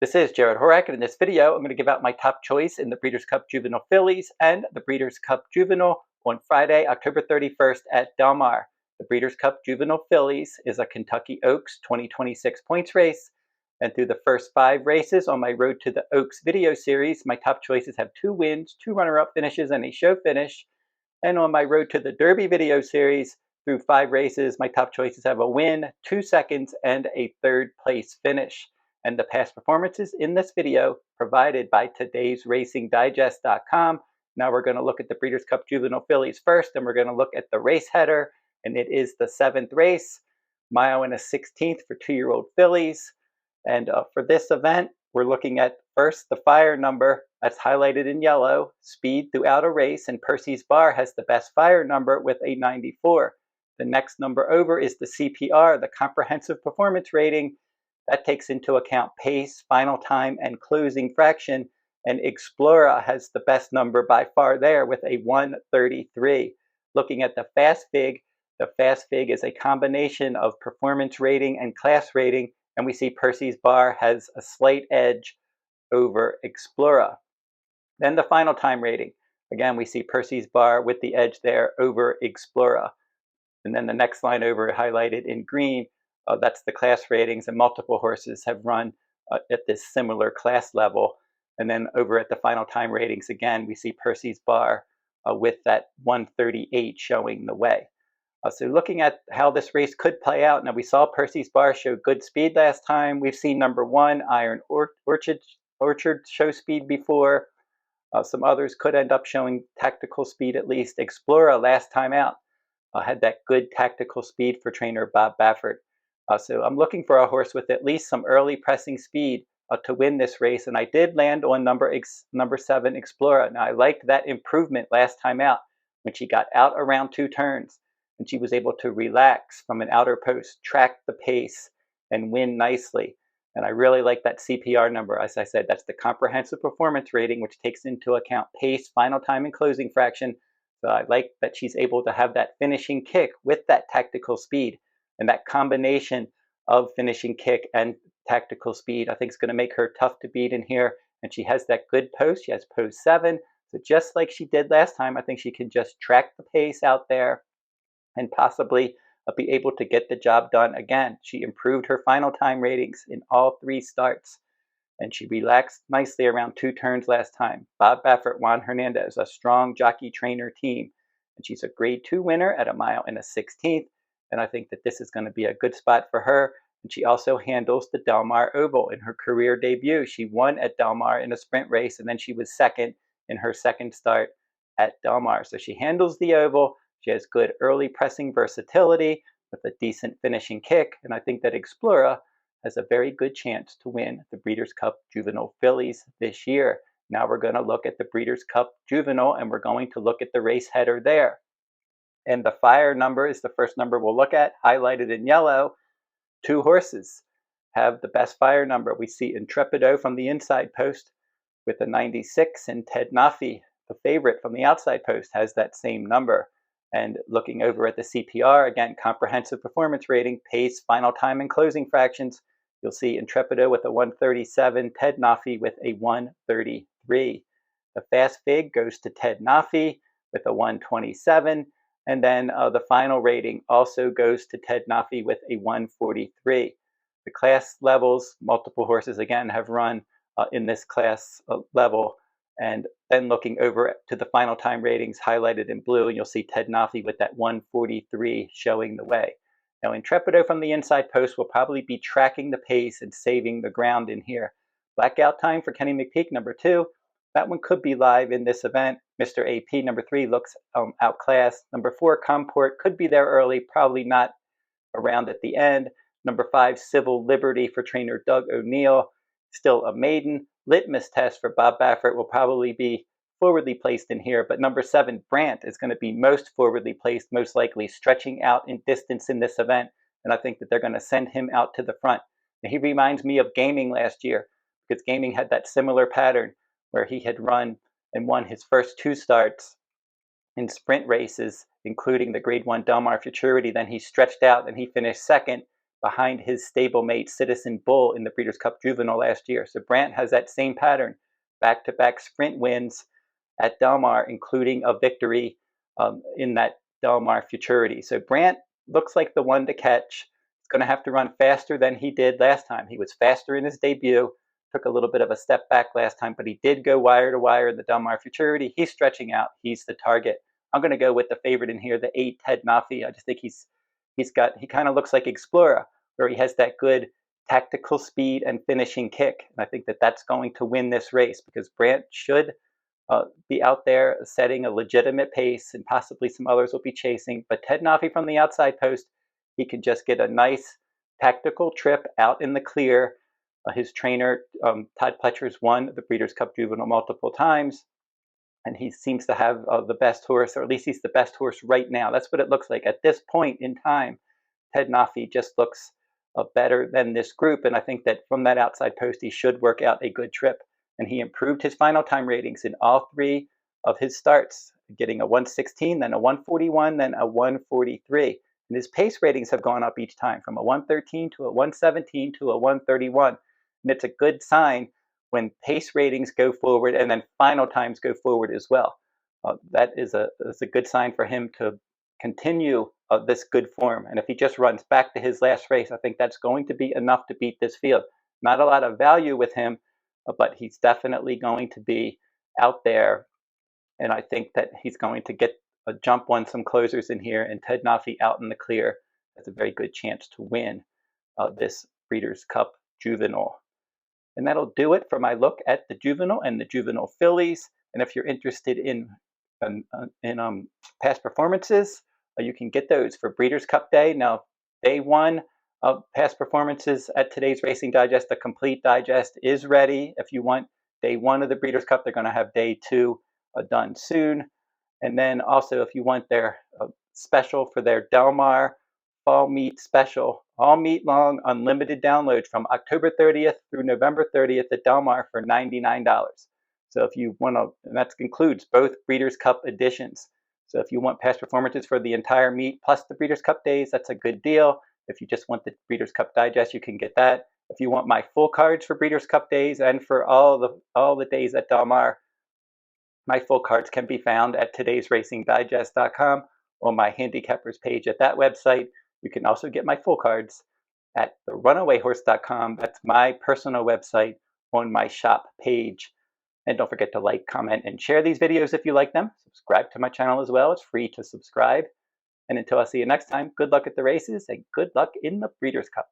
This is Jarrod Horak, and in this video, I'm going to give out my top choice in the Breeders' Cup Juvenile Fillies and the Breeders' Cup Juvenile on Friday, October 31st at Del Mar. The Breeders' Cup Juvenile Fillies is a Kentucky Oaks 2026 points race, and through the first 5 races on my Road to the Oaks video series, my top choices have 2 wins, 2 runner-up finishes, and a show finish. And on my Road to the Derby video series, through 5 races, my top choices have a win, 2 seconds, and a 3rd place finish. And the past performances in this video provided by todaysracingdigest.com. Now we're going to look at the Breeders' Cup Juvenile Fillies first, and we're going to look at the race header, and it is the 7th race, mile and a 16th for 2-year-old fillies. And for this event, we're looking at first the fire number that's highlighted in yellow, speed throughout a race, and Percy's bar has the best fire number with a 94. The next number over is the CPR, the comprehensive performance rating. That takes into account pace, final time, and closing fraction. And Explora has the best number by far there with a 133. Looking at the fast fig is a combination of performance rating and class rating. And we see Percy's bar has a slight edge over Explora. Then the final time rating. Again, we see Percy's bar with the edge there over Explora. And then the next line over highlighted in green, that's the class ratings, and multiple horses have run at this similar class level. And then over at the final time ratings, again, we see Percy's bar with that 138 showing the way. So looking at how this race could play out, now we saw Percy's bar show good speed last time. We've seen number 1, Iron Orchard show speed before. Some others could end up showing tactical speed at least. Explora last time out had that good tactical speed for trainer Bob Baffert. So I'm looking for a horse with at least some early pressing speed to win this race, and I did land on number 7, Explora. Now I liked that improvement last time out when she got out around 2 turns, and she was able to relax from an outer post, track the pace, and win nicely. And I really like that CPR number. As I said, that's the comprehensive performance rating, which takes into account pace, final time, and closing fraction. So I like that she's able to have that finishing kick with that tactical speed. And that combination of finishing kick and tactical speed, I think, is going to make her tough to beat in here. And she has that good post. She has post 7. So just like she did last time, I think she can just track the pace out there and possibly be able to get the job done again. She improved her final time ratings in all 3 starts. And she relaxed nicely around 2 turns last time. Bob Baffert, Juan Hernandez, a strong jockey trainer team. And she's a grade 2 winner at a mile and a 16th. And I think that this is going to be a good spot for her. And she also handles the Del Mar Oval in her career debut. She won at Del Mar in a sprint race, and then she was second in her second start at Del Mar. So she handles the Oval. She has good early pressing versatility with a decent finishing kick. And I think that Explora has a very good chance to win the Breeders' Cup Juvenile Fillies this year. Now we're going to look at the Breeders' Cup Juvenile, and we're going to look at the race header there. And the fire number is the first number we'll look at, highlighted in yellow. 2 horses have the best fire number. We see Intrepido from the inside post with a 96, and Ted Noffey, the favorite from the outside post, has that same number. And looking over at the CPR, again, comprehensive performance rating, pace, final time, and closing fractions, you'll see Intrepido with a 137, Ted Noffey with a 133. The fast fig goes to Ted Noffey with a 127. And then the final rating also goes to Ted Noffey with a 143. The class levels, multiple horses again have run in this class level. And then looking over to the final time ratings highlighted in blue, and you'll see Ted Noffey with that 143 showing the way. Now Intrepido from the inside post will probably be tracking the pace and saving the ground in here. Blackout time for Kenny McPeak, number 2. That one could be live in this event. Mr. AP, number 3, looks outclassed. Number 4, Comport, could be there early, probably not around at the end. Number 5, Civil Liberty for trainer Doug O'Neill, still a maiden. Litmus test for Bob Baffert will probably be forwardly placed in here, but number 7, Brant, is going to be most forwardly placed, most likely stretching out in distance in this event, and I think that they're going to send him out to the front. Now, he reminds me of Gaming last year, because Gaming had that similar pattern where he had run and won his first 2 starts in sprint races, including the Grade 1 Del Mar Futurity. Then he stretched out and he finished second, behind his stablemate Citizen Bull in the Breeders' Cup Juvenile last year. So Brant has that same pattern, back-to-back sprint wins at Del Mar, including a victory in that Del Mar Futurity. So Brant looks like the one to catch. He's going to have to run faster than he did last time. He was faster in his debut, took a little bit of a step back last time, but he did go wire to wire in the Del Mar Futurity. He's stretching out. He's the target. I'm going to go with the favorite in here, the 8, Ted Noffey. I just think he kind of looks like Explora, where he has that good tactical speed and finishing kick. And I think that that's going to win this race because Brant should be out there setting a legitimate pace, and possibly some others will be chasing. But Ted Noffey from the outside post, he can just get a nice tactical trip out in the clear. His trainer, Todd Pletcher's won the Breeders' Cup Juvenile multiple times, and he seems to have the best horse, or at least he's the best horse right now. That's what it looks like. At this point in time, Ted Noffey just looks better than this group, and I think that from that outside post, he should work out a good trip. And he improved his final time ratings in all 3 of his starts, getting a 116, then a 141, then a 143. And his pace ratings have gone up each time, from a 113 to a 117 to a 131. And it's a good sign when pace ratings go forward and then final times go forward as well. That is a good sign for him to continue this good form. And if he just runs back to his last race, I think that's going to be enough to beat this field. Not a lot of value with him, but he's definitely going to be out there. And I think that he's going to get a jump on some closers in here, and Ted Noffey out in the clear has a very good chance to win this Breeders' Cup Juvenile. And that'll do it for my look at the Juvenile and the Juvenile Fillies. And if you're interested in past performances, you can get those for Breeders' Cup Day. Now, Day 1 of past performances at today's Racing Digest, the complete digest is ready. If you want Day 1 of the Breeders' Cup, they're going to have Day 2 done soon. And then also, if you want their special for their Del Mar Fall Meet Special, all meet long, unlimited download from October 30th through November 30th at Del Mar for $99. So if you want to, and that includes both Breeders' Cup editions. So if you want past performances for the entire meet plus the Breeders' Cup days, that's a good deal. If you just want the Breeders' Cup Digest, you can get that. If you want my full cards for Breeders' Cup days and for all the days at Del Mar, my full cards can be found at todaysracingdigest.com or my handicappers page at that website. You can also get my full cards at therunawayhorse.com. That's my personal website on my shop page. And don't forget to like, comment, and share these videos if you like them. Subscribe to my channel as well. It's free to subscribe. And until I see you next time, good luck at the races and good luck in the Breeders' Cup.